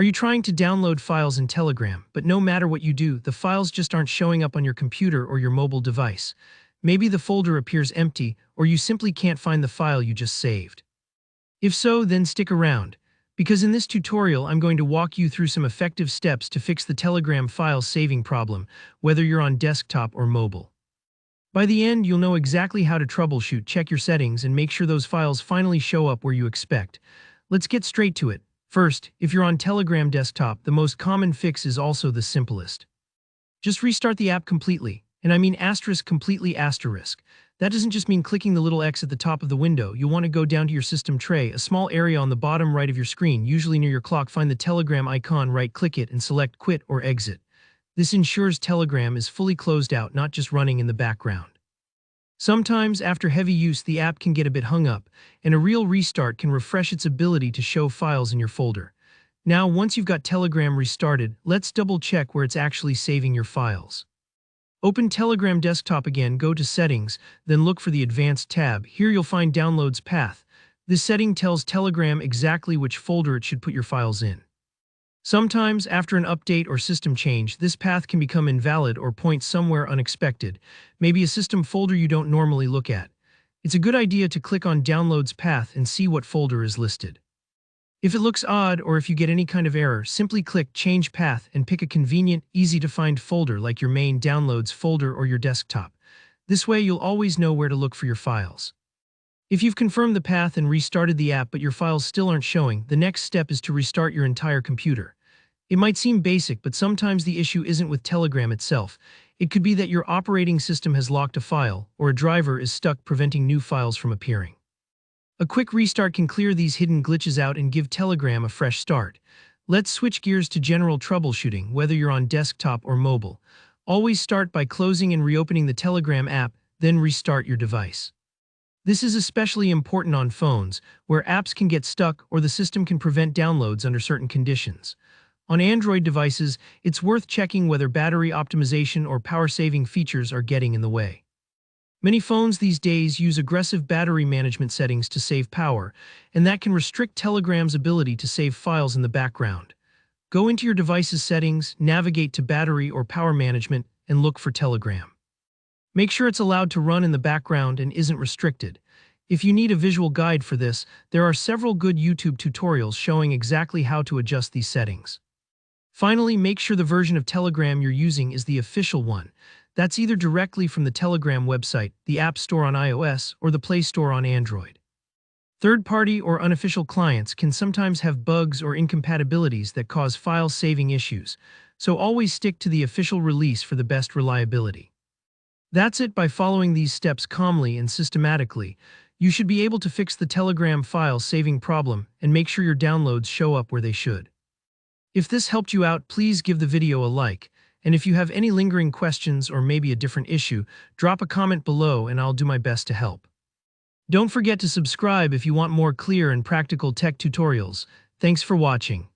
Are you trying to download files in Telegram, but no matter what you do, the files just aren't showing up on your computer or your mobile device? Maybe the folder appears empty, or you simply can't find the file you just saved. If so, then stick around, because in this tutorial I'm going to walk you through some effective steps to fix the Telegram file saving problem, whether you're on desktop or mobile. By the end, you'll know exactly how to troubleshoot, check your settings, and make sure those files finally show up where you expect. Let's get straight to it. First, if you're on Telegram desktop, the most common fix is also the simplest. Just restart the app completely, and I mean completely asterisk. That doesn't just mean clicking the little X at the top of the window. You'll want to go down to your system tray, a small area on the bottom right of your screen, usually near your clock. Find the Telegram icon, right-click it, and select Quit or Exit. This ensures Telegram is fully closed out, not just running in the background. Sometimes, after heavy use, the app can get a bit hung up, and a real restart can refresh its ability to show files in your folder. Now, once you've got Telegram restarted, let's double-check where it's actually saving your files. Open Telegram desktop again, go to Settings, then look for the Advanced tab. Here you'll find Downloads Path. This setting tells Telegram exactly which folder it should put your files in. Sometimes, after an update or system change, this path can become invalid or point somewhere unexpected, maybe a system folder you don't normally look at. It's a good idea to click on Downloads Path and see what folder is listed. If it looks odd or if you get any kind of error, simply click Change Path and pick a convenient, easy-to-find folder like your main Downloads folder or your desktop. This way you'll always know where to look for your files. If you've confirmed the path and restarted the app but your files still aren't showing, the next step is to restart your entire computer. It might seem basic, but sometimes the issue isn't with Telegram itself. It could be that your operating system has locked a file, or a driver is stuck preventing new files from appearing. A quick restart can clear these hidden glitches out and give Telegram a fresh start. Let's switch gears to general troubleshooting, whether you're on desktop or mobile. Always start by closing and reopening the Telegram app, then restart your device. This is especially important on phones, where apps can get stuck or the system can prevent downloads under certain conditions. On Android devices, it's worth checking whether battery optimization or power-saving features are getting in the way. Many phones these days use aggressive battery management settings to save power, and that can restrict Telegram's ability to save files in the background. Go into your device's settings, navigate to battery or power management, and look for Telegram. Make sure it's allowed to run in the background and isn't restricted. If you need a visual guide for this, there are several good YouTube tutorials showing exactly how to adjust these settings. Finally, make sure the version of Telegram you're using is the official one. That's either directly from the Telegram website, the App Store on iOS, or the Play Store on Android. Third-party or unofficial clients can sometimes have bugs or incompatibilities that cause file-saving issues, so always stick to the official release for the best reliability. That's it. By following these steps calmly and systematically, you should be able to fix the Telegram file saving problem and make sure your downloads show up where they should. If this helped you out, please give the video a like, and if you have any lingering questions or maybe a different issue, drop a comment below and I'll do my best to help. Don't forget to subscribe if you want more clear and practical tech tutorials. Thanks for watching.